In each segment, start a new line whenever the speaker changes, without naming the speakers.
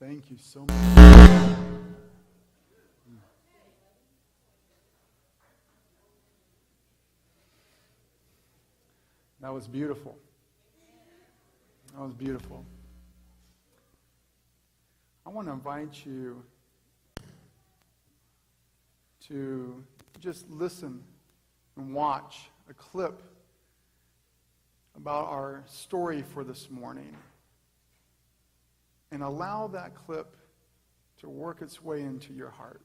Thank you so much. That was beautiful. That was beautiful. I want to invite you to just listen and watch a clip about our story for this morning. And allow that clip to work its way into your heart.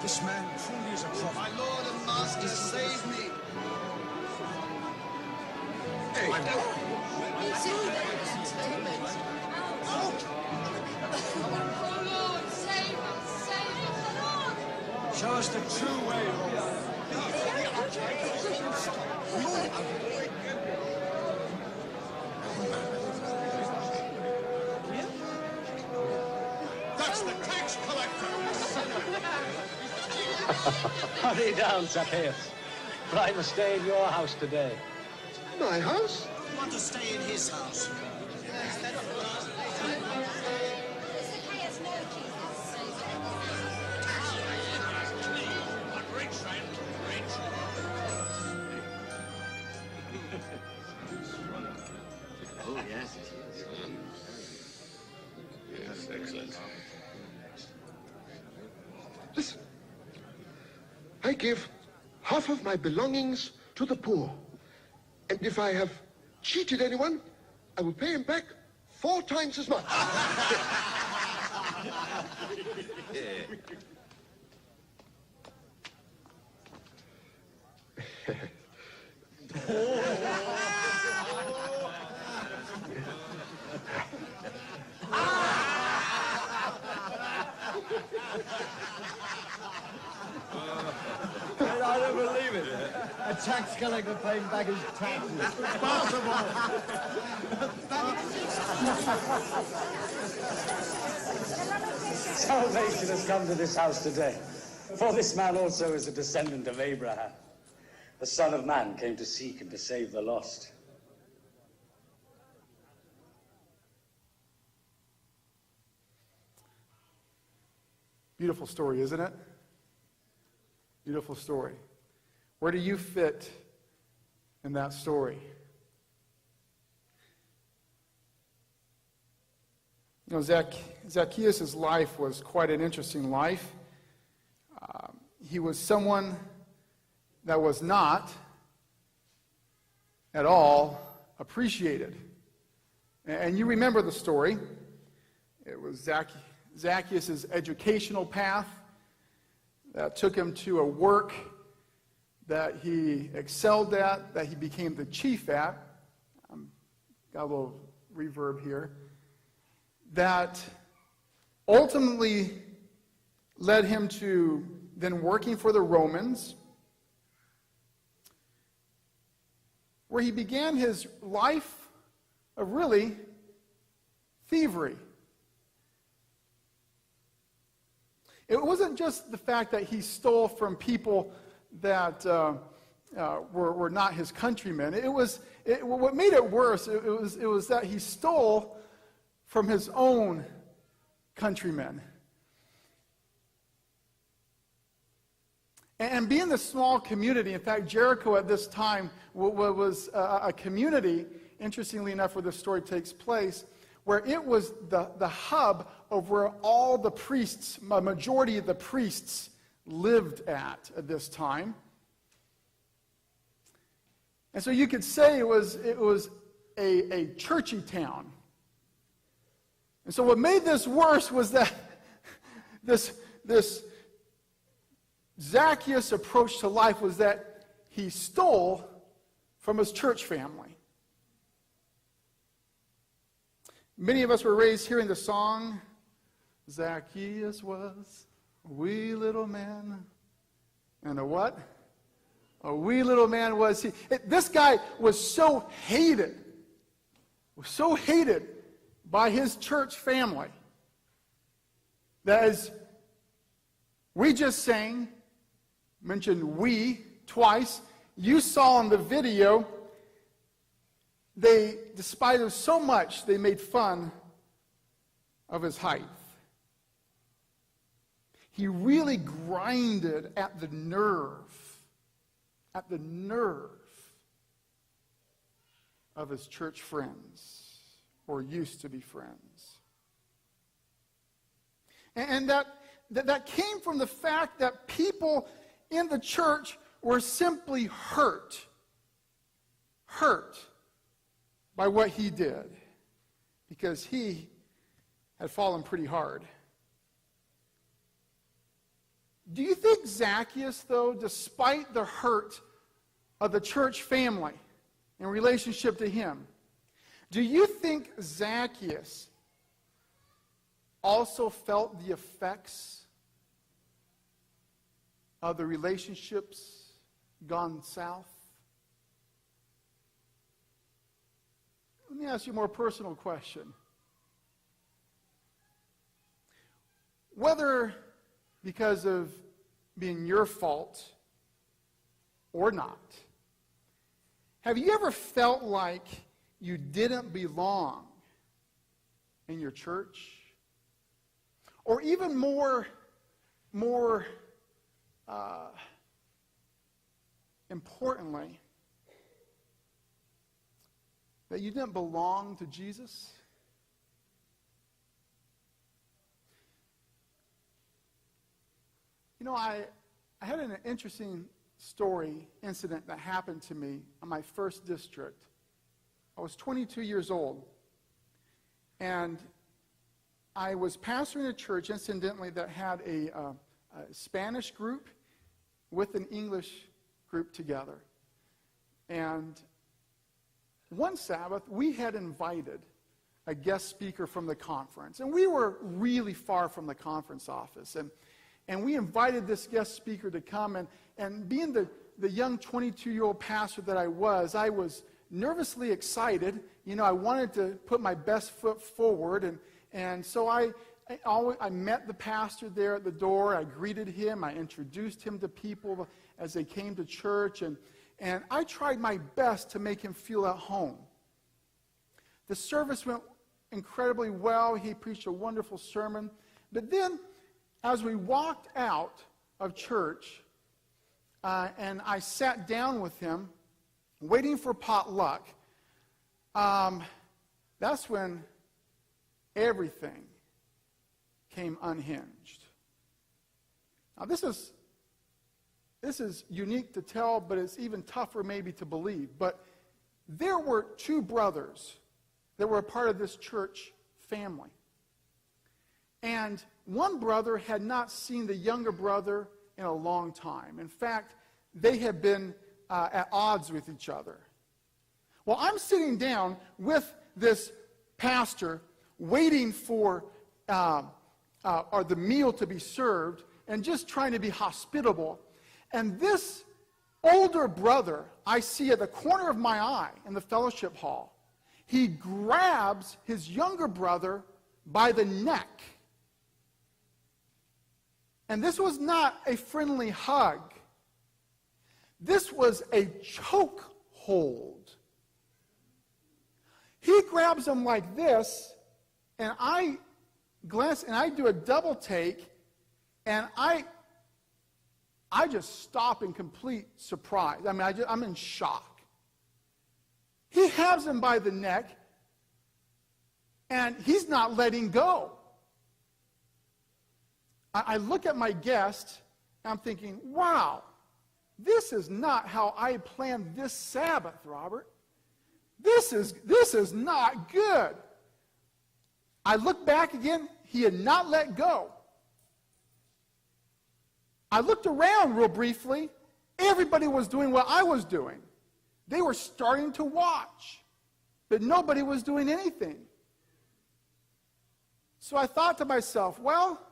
This man truly is a prophet.
My Lord and Master, save me.
Hey,
Oh, Lord, save us, Lord.
show us the true way, Lord.
That's the tax collector.
Hurry down, Zacchaeus, for I must stay in your house today.
My house?
I want to stay in his house.
Oh, yes, it is. Yes, excellent.
Listen. I give half of my belongings to the poor. And if I have cheated anyone, I will pay him back 4 times as much.
I don't believe it. A tax collector paying back his taxes. Salvation has come to this house today. For this man also is a descendant of Abraham. The Son of Man came to seek and to save the lost.
Beautiful story, isn't it? Beautiful story. Where do you fit in that story? You know, Zacchaeus' life was quite an interesting life. He was someone that was not at all appreciated. And you remember the story. It was Zacchaeus' educational path that took him to a work that he excelled at, that he became the chief at. Got a little reverb here. That ultimately led him to then working for the Romans, where he began his life of really thievery. It wasn't just the fact that he stole from people that were not his countrymen. What made it worse, it was that he stole from his own countrymen. And being the small community, in fact, Jericho at this time was a community, interestingly enough, where this story takes place, where it was the hub of where all the priests, a majority of the priests, lived at this time. And so you could say it was a churchy town. And so what made this worse was that this Zacchaeus' approach to life was that he stole from his church family. Many of us were raised hearing the song, Zacchaeus was a wee little man. And a what? A wee little man was he. This guy was so hated by his church family that, as we just sang, mentioned we twice, you saw in the video, they despised him so much they made fun of his height. He really grinded at the nerve of his church friends, or used to be friends. And that came from the fact that people in the church were simply hurt by what he did, because he had fallen pretty hard. Do you think Zacchaeus, though, despite the hurt of the church family in relationship to him, do you think Zacchaeus also felt the effects of the relationships gone south? Let me ask you a more personal question. Whether because of being your fault or not, have you ever felt like you didn't belong in your church? Or even more importantly, that you didn't belong to Jesus? You know, I had an interesting incident that happened to me on my first district. I was 22 years old, and I was pastoring a church, incidentally, that had a Spanish group with an English group together. And one Sabbath, we had invited a guest speaker from the conference, and we were really far from the conference office. And we invited this guest speaker to come, and being the young 22-year-old pastor that I was nervously excited. You know, I wanted to put my best foot forward, and so I met the pastor there at the door. I greeted him. I introduced him to people as they came to church, and I tried my best to make him feel at home. The service went incredibly well. He preached a wonderful sermon. But then, as we walked out of church, and I sat down with him, waiting for potluck, that's when everything came unhinged. Now, this is unique to tell, but it's even tougher maybe to believe. But there were two brothers that were a part of this church family. And one brother had not seen the younger brother in a long time. In fact, they had been at odds with each other. Well, I'm sitting down with this pastor, waiting for the meal to be served, and just trying to be hospitable. And this older brother I see at the corner of my eye in the fellowship hall, he grabs his younger brother by the neck. And this was not a friendly hug. This was a choke hold. He grabs him like this, and I glance, and I do a double take, and I just stop in complete surprise. I mean, I'm in shock. He has him by the neck, and he's not letting go. I look at my guest, and I'm thinking, wow, this is not how I planned this Sabbath, Robert. This is not good. I look back again, he had not let go. I looked around real briefly. Everybody was doing what I was doing. They were starting to watch, but nobody was doing anything. So I thought to myself, well,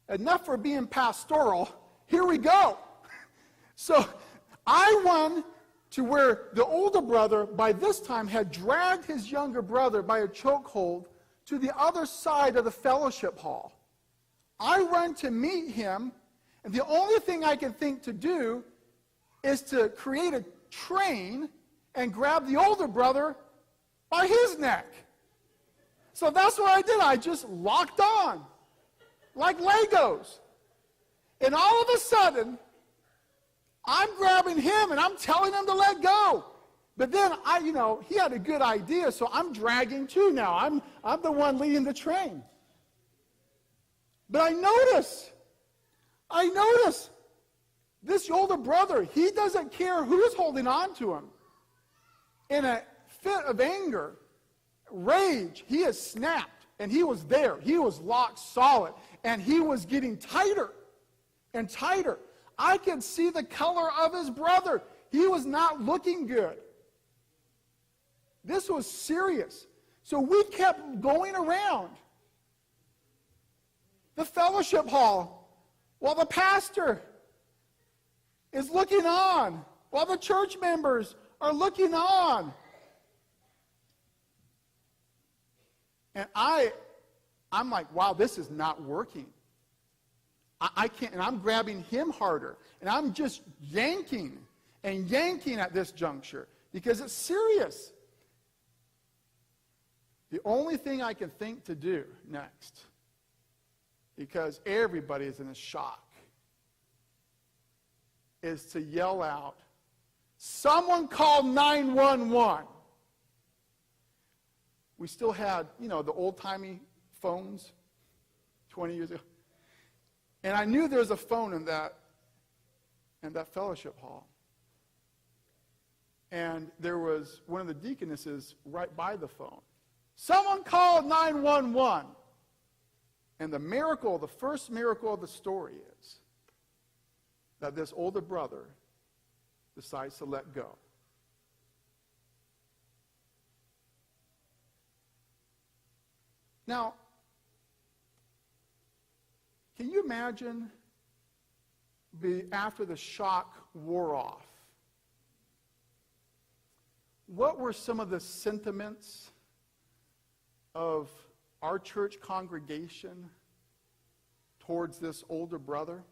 enough for being pastoral. Here we go. So I run to where the older brother, by this time, had dragged his younger brother by a chokehold to the other side of the fellowship hall. I run to meet him, and the only thing I can think to do is to create a train and grab the older brother by his neck. So that's what I did. I just locked on, like Legos. And all of a sudden, I'm grabbing him and I'm telling him to let go. But then he had a good idea, so I'm dragging too now. I'm the one leading the train. But I notice this older brother, he doesn't care who's holding on to him. In a fit of anger, rage, he has snapped, and he was there. He was locked solid, and he was getting tighter and tighter. I could see the color of his brother. He was not looking good. This was serious. So we kept going around the fellowship hall while the pastor is looking on, while the church members are looking on. And I'm like, wow, this is not working. I can't, and I'm grabbing him harder. And I'm just yanking and yanking at this juncture because it's serious. The only thing I can think to do next, because everybody is in a shock, is to yell out, "Someone call 911." We still had, the old-timey phones 20 years ago. And I knew there was a phone in that fellowship hall. And there was one of the deaconesses right by the phone. "Someone called 911. And the first miracle of the story is that this older brother decides to let go. Now, can you imagine after the shock wore off, what were some of the sentiments of our church congregation towards this older brother?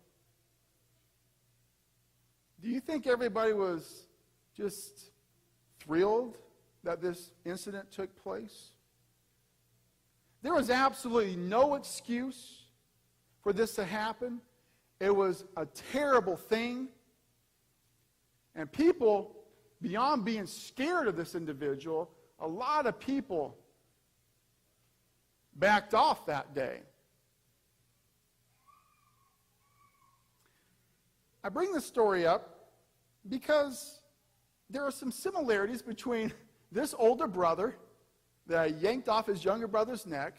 Do you think everybody was just thrilled that this incident took place? There was absolutely no excuse for this to happen. It was a terrible thing. And people, beyond being scared of this individual, a lot of people backed off that day. I bring this story up because there are some similarities between this older brother that I yanked off his younger brother's neck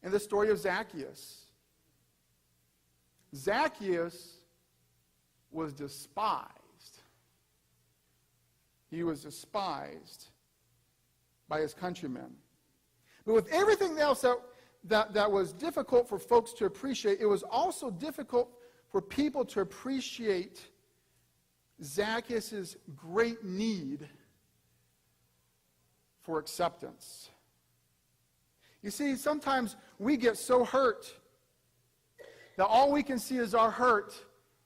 and the story of Zacchaeus. Zacchaeus was despised. He was despised by his countrymen. But with everything else that was difficult for folks to appreciate, it was also difficult for people to appreciate Zacchaeus' great need for acceptance. You see, sometimes we get so hurt that all we can see is our hurt,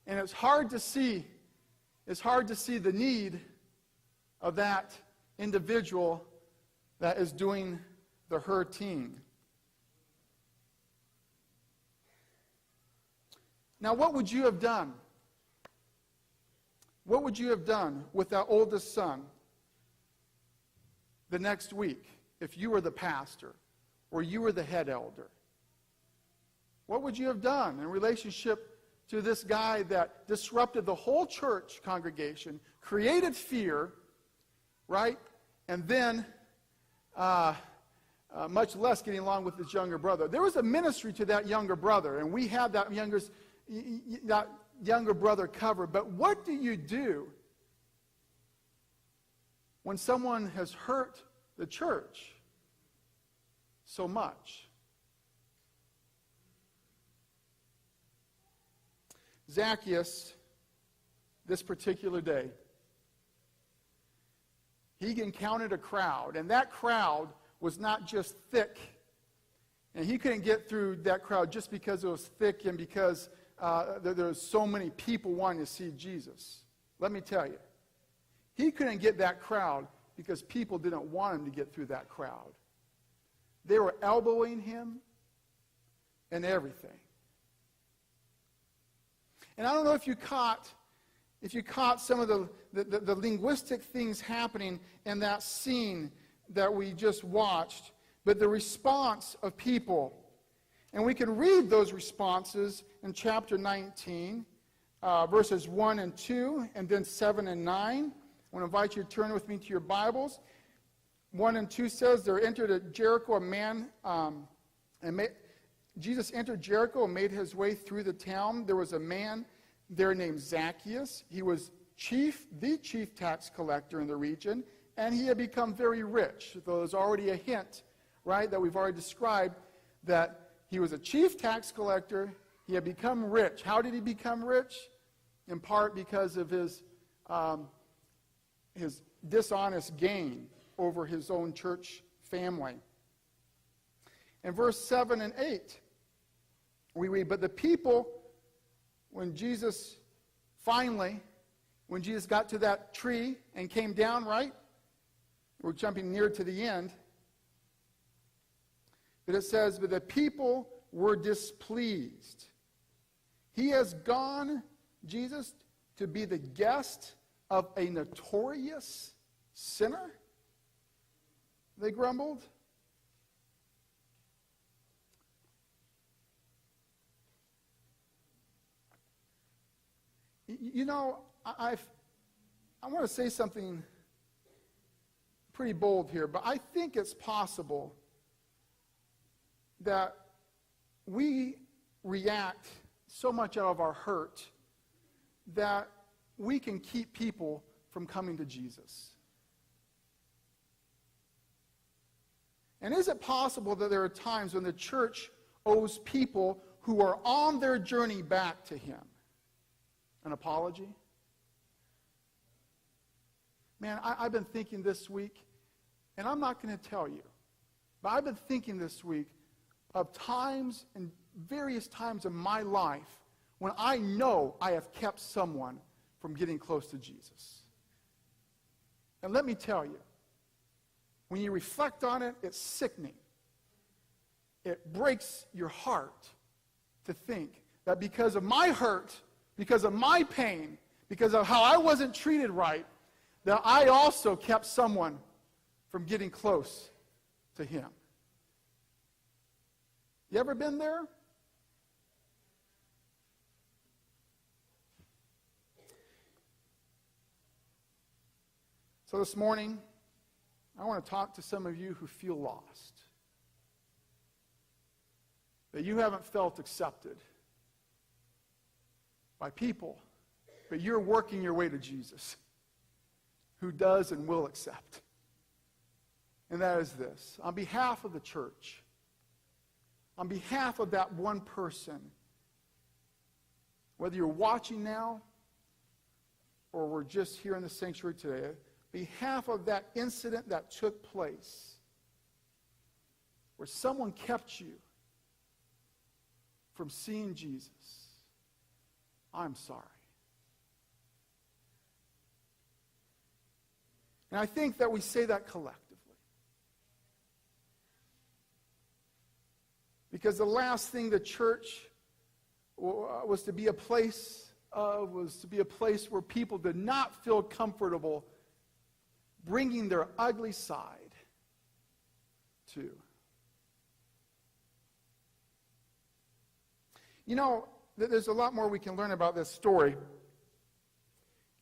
and it's hard to see the need of that individual that is doing the hurting. Now, what would you have done? What would you have done with that oldest son the next week if you were the pastor or you were the head elder? What would you have done in relationship to this guy that disrupted the whole church congregation, created fear, right? And then, much less getting along with his younger brother. There was a ministry to that younger brother, and we had that younger brother covered. But what do you do when someone has hurt the church so much? Zacchaeus, this particular day, he encountered a crowd, and that crowd was not just thick. And he couldn't get through that crowd just because it was thick and because there was so many people wanting to see Jesus. Let me tell you, he couldn't get that crowd because people didn't want him to get through that crowd. They were elbowing him and everything. And I don't know if you caught some of the linguistic things happening in that scene that we just watched, but the response of people. And we can read those responses in chapter 19, verses 1 and 2, and then 7 and 9. I want to invite you to turn with me to your Bibles. 1 and 2 says, there entered at Jericho a man, Jesus entered Jericho and made his way through the town. There was a man there named Zacchaeus. He was the chief tax collector in the region, and he had become very rich. So there's already a hint, right, that we've already described, that he was a chief tax collector. He had become rich. How did he become rich? In part because of his dishonest gain over his own church family. In verse 7 and 8, we read, but the people, when Jesus got to that tree and came down, right? We're jumping near to the end. But it says, but the people were displeased. He has gone, Jesus, to be the guest of a notorious sinner? They grumbled. You know, I want to say something pretty bold here, but I think it's possible that we react so much out of our hurt that we can keep people from coming to Jesus. And is it possible that there are times when the church owes people who are on their journey back to him an apology? Man, I've been thinking this week, and I'm not going to tell you, but I've been thinking this week of times and various times in my life when I know I have kept someone from getting close to Jesus. And let me tell you, when you reflect on it, it's sickening. It breaks your heart to think that because of my hurt, because of my pain, because of how I wasn't treated right, that I also kept someone from getting close to him. You ever been there? So this morning, I want to talk to some of you who feel lost. That you haven't felt accepted by people, but you're working your way to Jesus, who does and will accept. And that is this. On behalf of the church, on behalf of that one person, whether you're watching now or we're just here in the sanctuary today, on behalf of that incident that took place where someone kept you from seeing Jesus, I'm sorry. And I think that we say that collectively. Because the last thing the church was to be a place where people did not feel comfortable bringing their ugly side to. You know, there's a lot more we can learn about this story.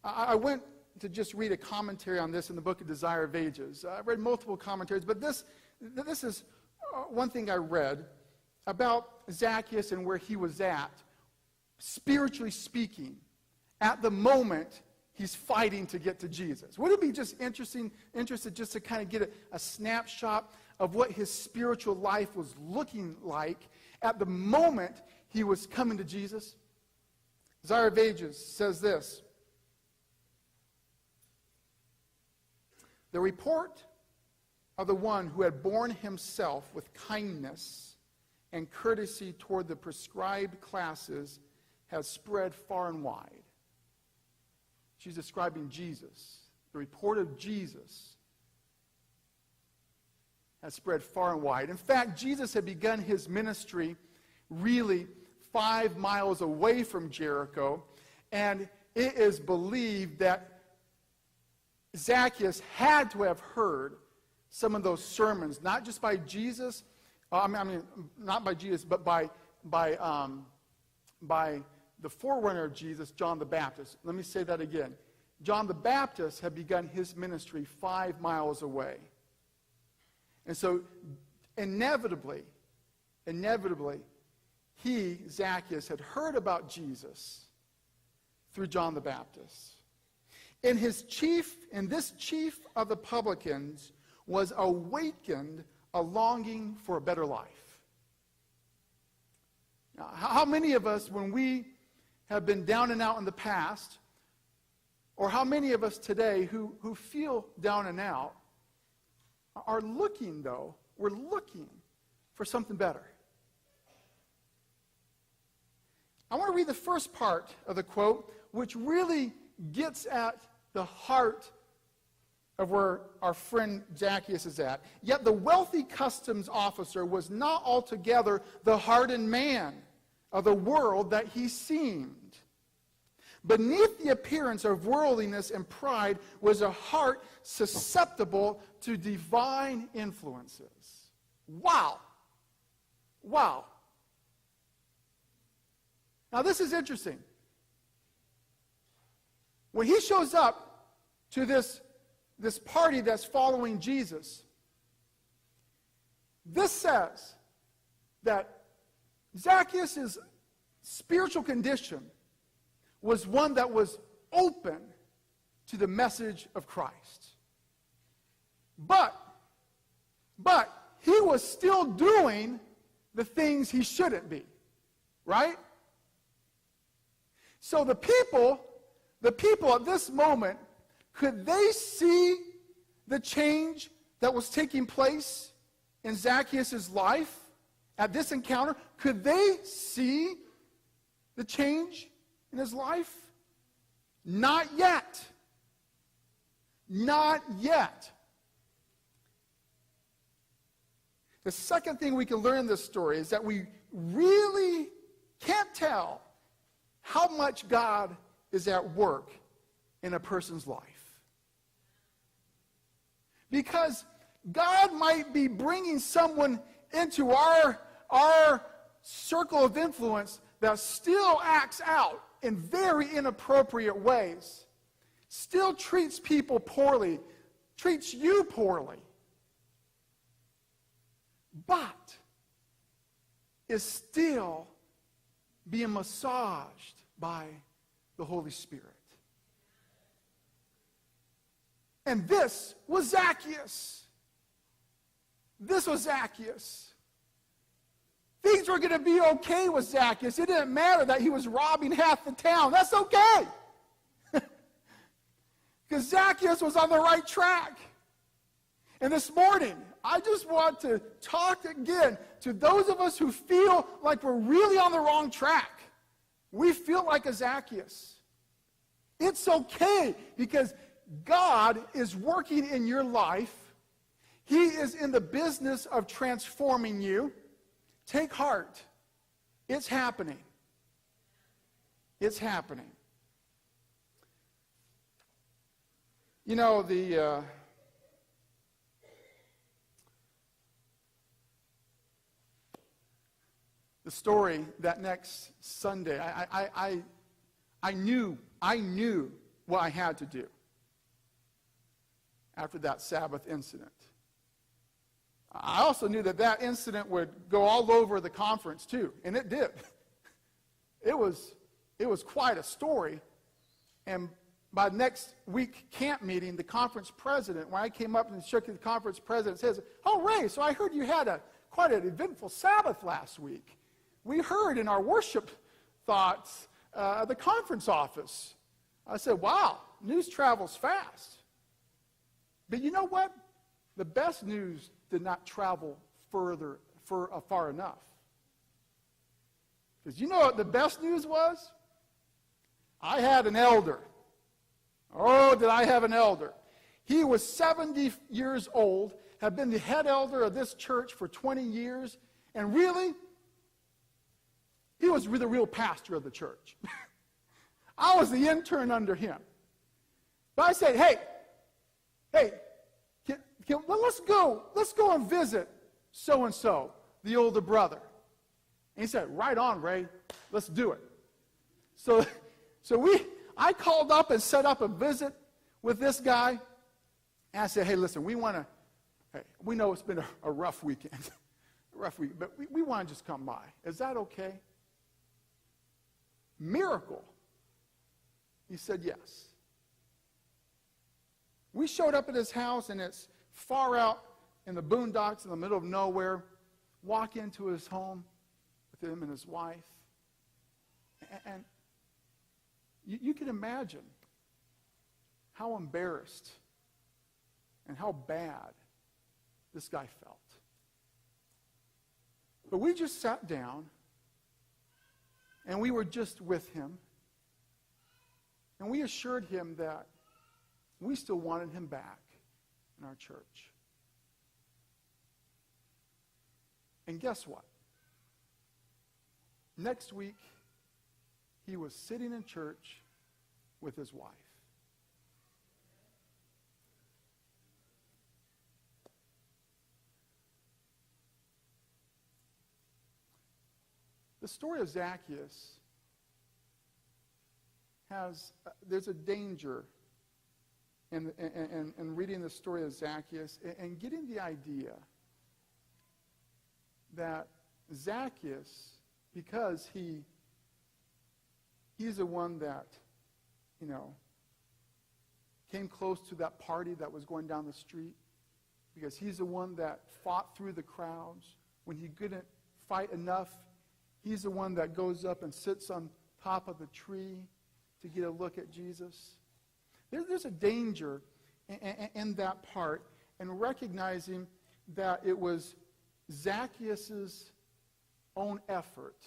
I went to just read a commentary on this in the book of Desire of Ages. I've read multiple commentaries, but this is one thing I read about Zacchaeus and where he was at, spiritually speaking, at the moment he's fighting to get to Jesus. Would it be just interested just to kind of get a snapshot of what his spiritual life was looking like at the moment he was coming to Jesus? Desire of Ages says this: the report of the one who had borne himself with kindness and courtesy toward the prescribed classes has spread far and wide. She's describing Jesus. The report of Jesus has spread far and wide. In fact, Jesus had begun his ministry really 5 miles away from Jericho, and it is believed that Zacchaeus had to have heard some of those sermons, not just by Jesus, not by Jesus, but by the forerunner of Jesus, John the Baptist. Let me say that again. John the Baptist had begun his ministry 5 miles away. And so, inevitably, he, Zacchaeus, had heard about Jesus through John the Baptist. And this chief of the publicans was awakened a longing for a better life. Now, how many of us, when we have been down and out in the past, or how many of us today who feel down and out, are looking, though, we're looking for something better? I want to read the first part of the quote, which really gets at the heart of where our friend Zacchaeus is at. Yet the wealthy customs officer was not altogether the hardened man of the world that he seemed. Beneath the appearance of worldliness and pride was a heart susceptible to divine influences. Wow. Wow. Now this is interesting. When he shows up to this party that's following Jesus, this says that Zacchaeus' spiritual condition was one that was open to the message of Christ. But he was still doing the things he shouldn't be, right? So the people at this moment, could they see the change that was taking place in Zacchaeus' life at this encounter? Could they see the change in his life? Not yet. Not yet. The second thing we can learn in this story is that we really can't tell how much God is at work in a person's life. Because God might be bringing someone into our circle of influence that still acts out in very inappropriate ways, still treats people poorly, treats you poorly, but is still being massaged by the Holy Spirit. And this was Zacchaeus. This was Zacchaeus. Things were going to be okay with Zacchaeus. It didn't matter that he was robbing half the town. That's okay. Because Zacchaeus was on the right track. And this morning, I just want to talk again to those of us who feel like we're really on the wrong track. We feel like a Zacchaeus. It's okay, because God is working in your life. He is in the business of transforming you. Take heart. It's happening. It's happening. You know, the story that next Sunday, I knew what I had to do after that Sabbath incident. I also knew that incident would go all over the conference too, and it did. It was quite a story. And by next week camp meeting, the conference president, when I came up and shook the conference president, says, "Oh, Ray, so I heard you had quite an eventful Sabbath last week. We heard in our worship thoughts the conference office. I said, wow, news travels fast. But you know what? The best news did not travel far enough. Because you know what the best news was? I had an elder. Oh, did I have an elder. He was 70 years old, had been the head elder of this church for 20 years, and really, he was the real pastor of the church. I was the intern under him. But I said, hey, let's go and visit so-and-so, the older brother. And he said, right on, Ray, let's do it. So I called up and set up a visit with this guy, and I said, hey, listen, we know it's been a rough weekend, but we want to just come by. Is that okay? Miracle. He said yes. We showed up at his house, and it's far out in the boondocks in the middle of nowhere. Walk into his home with him and his wife. And you can imagine how embarrassed and how bad this guy felt. But we just sat down, and we were just with him. And we assured him that we still wanted him back in our church. And guess what? Next week, he was sitting in church with his wife. The story of Zacchaeus there's a danger in reading the story of Zacchaeus and getting the idea that Zacchaeus, because he's the one that, came close to that party that was going down the street, because he's the one that fought through the crowds. When he couldn't fight enough, he's the one that goes up and sits on top of the tree to get a look at Jesus. There's a danger in that part, and recognizing that it was Zacchaeus' own effort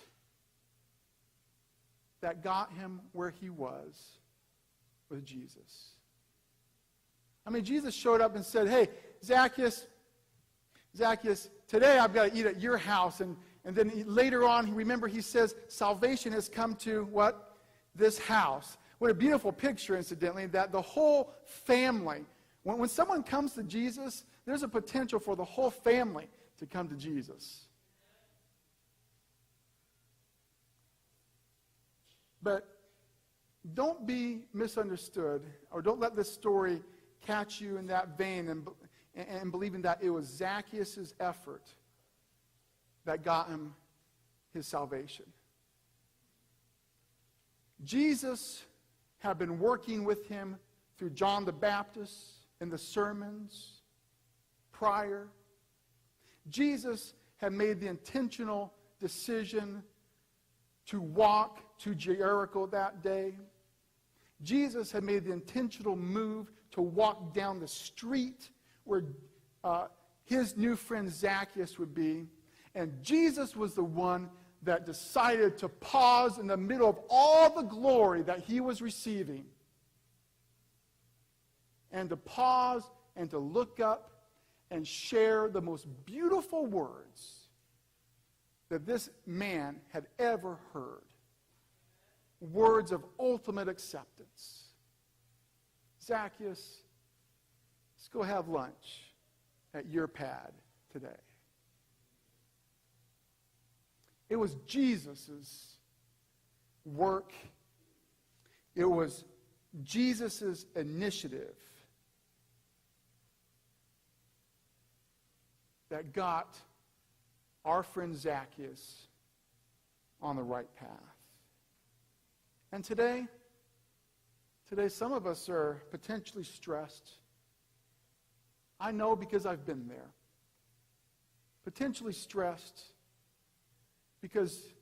that got him where he was with Jesus. I mean, Jesus showed up and said, hey, Zacchaeus, today I've got to eat at your house. And then later on, he says, salvation has come to what? This house. What a beautiful picture, incidentally, that the whole family, when someone comes to Jesus, there's a potential for the whole family to come to Jesus. But don't be misunderstood, or don't let this story catch you in that vein and believing that it was Zacchaeus' effort that got him his salvation. Jesus had been working with him through John the Baptist in the sermons prior. Jesus had made the intentional decision to walk to Jericho that day. Jesus had made the intentional move to walk down the street where his new friend Zacchaeus would be. And Jesus was the one that decided to pause in the middle of all the glory that he was receiving, and to pause and to look up and share the most beautiful words that this man had ever heard. Words of ultimate acceptance. Zacchaeus, let's go have lunch at your pad today. It was Jesus' work. It was Jesus' initiative that got our friend Zacchaeus on the right path. And today some of us are potentially stressed. I know because I've been there. Potentially stressed because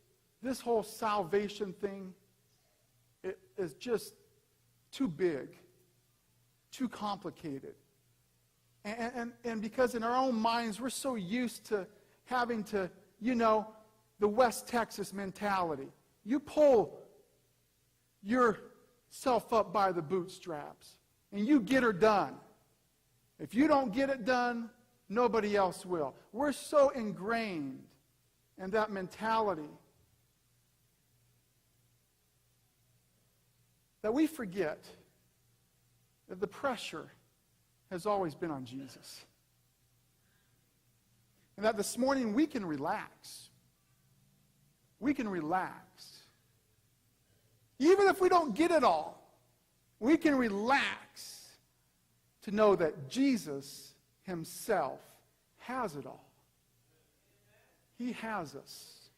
this whole salvation thing is just too big, too complicated. And because in our own minds, we're so used to having to, the West Texas mentality. You pull yourself up by the bootstraps, and you get her done. If you don't get it done, nobody else will. We're so ingrained in that mentality that we forget that the pressure has always been on Jesus. And that this morning we can relax. We can relax. Even if we don't get it all, we can relax to know that Jesus himself has it all. He has us.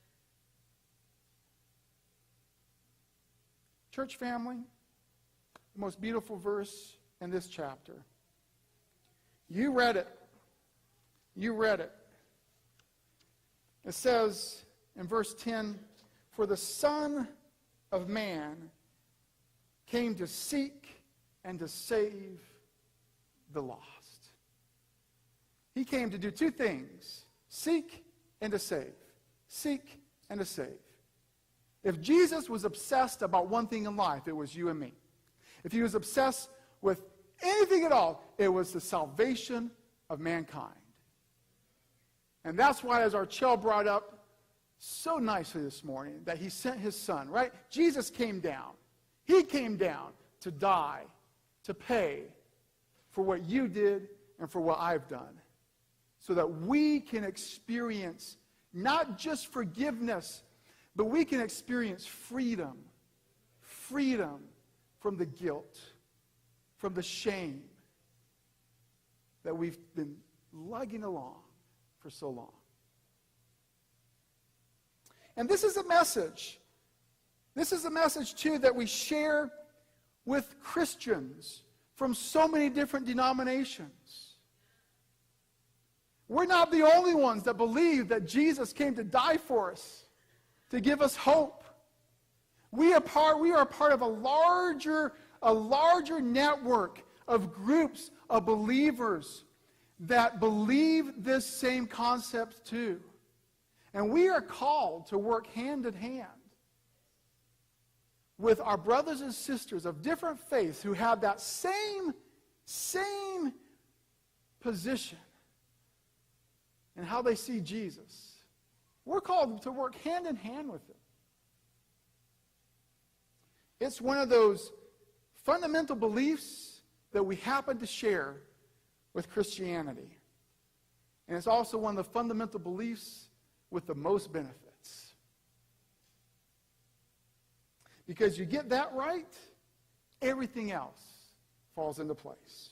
Church family, the most beautiful verse in this chapter. You read it. You read it. It says in verse 10, "For the Son of Man came to seek and to save the lost." He came to do two things: seek and to save. Seek and to save. If Jesus was obsessed about one thing in life, it was you and me. If he was obsessed with anything at all, it was the salvation of mankind. And that's why, as our Chell brought up so nicely this morning, that he sent his son, right? Jesus came down. He came down to die, to pay for what you did and for what I've done, so that we can experience not just forgiveness, but we can experience freedom. Freedom from the guilt, from the shame that we've been lugging along for so long. And this is a message. This is a message, too, that we share with Christians from so many different denominations. We're not the only ones that believe that Jesus came to die for us, to give us hope. We are part of a larger network of groups of believers that believe this same concept too. And we are called to work hand in hand with our brothers and sisters of different faiths who have that same position in how they see Jesus. We're called to work hand in hand with them. It's one of those fundamental beliefs that we happen to share with Christianity. And it's also one of the fundamental beliefs with the most benefits. Because you get that right, everything else falls into place.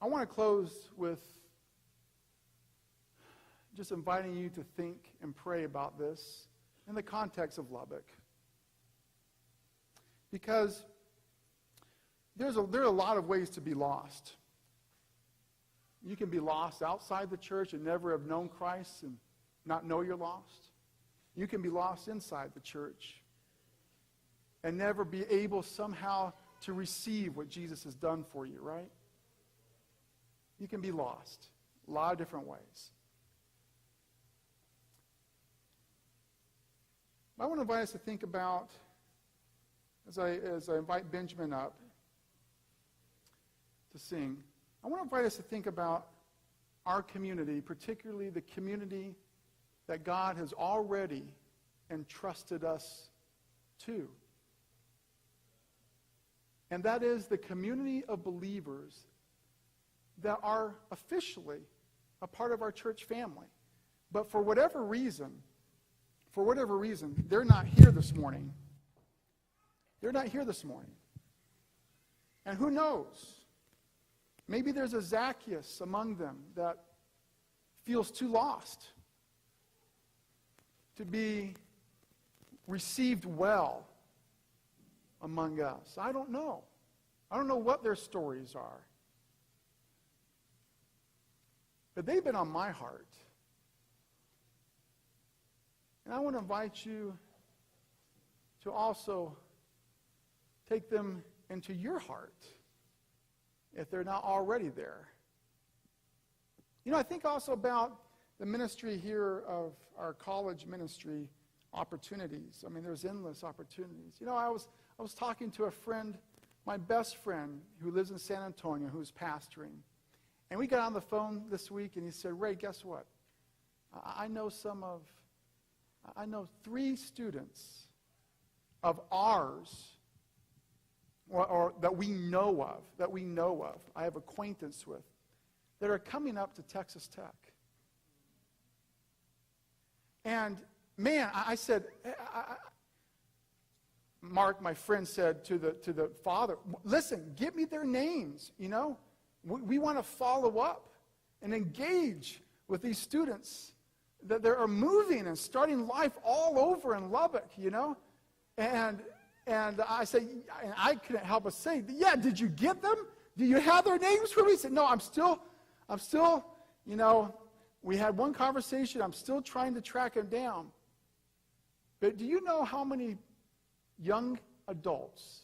I want to close with just inviting you to think and pray about this in the context of Lubbock. Because there are a lot of ways to be lost. You can be lost outside the church and never have known Christ and not know you're lost. You can be lost inside the church and never be able somehow to receive what Jesus has done for you, right? You can be lost a lot of different ways. I want to invite us to think about, as I invite Benjamin up to sing, I want to invite us to think about our community, particularly the community that God has already entrusted us to. And that is the community of believers that are officially a part of our church family. But for whatever reason, they're not here this morning. They're not here this morning. And who knows? Maybe there's a Zacchaeus among them that feels too lost to be received well among us. I don't know. I don't know what their stories are. But they've been on my heart. And I want to invite you to also take them into your heart if they're not already there. You know, I think also about the ministry here of our college ministry opportunities. I mean, there's endless opportunities. You know, I was talking to a friend, my best friend, who lives in San Antonio, who's pastoring. And we got on the phone this week, and he said, Ray, guess what? I know 3 students of ours, or that we know of, I have acquaintance with, that are coming up to Texas Tech. And man, I said, Mark, my friend, said to the father, listen, give me their names, you know. We want to follow up and engage with these students that they are moving and starting life all over in Lubbock, you know. And I said, and I couldn't help but say, yeah, did you get them? Do you have their names for me? He said, no, I'm still, you know, we had one conversation. I'm still trying to track him down. But do you know how many young adults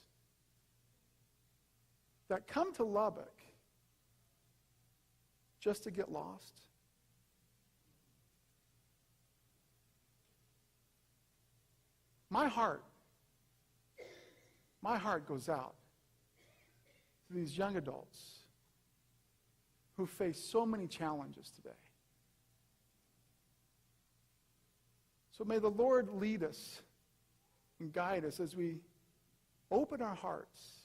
that come to Lubbock just to get lost? My heart goes out to these young adults who face so many challenges today. So may the Lord lead us and guide us as we open our hearts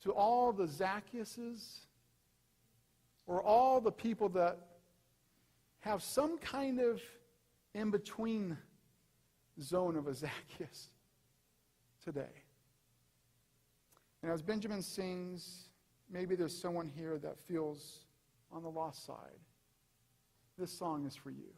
to all the Zacchaeuses or all the people that have some kind of in-between zone of a Zacchaeus today. And as Benjamin sings, maybe there's someone here that feels on the lost side. This song is for you.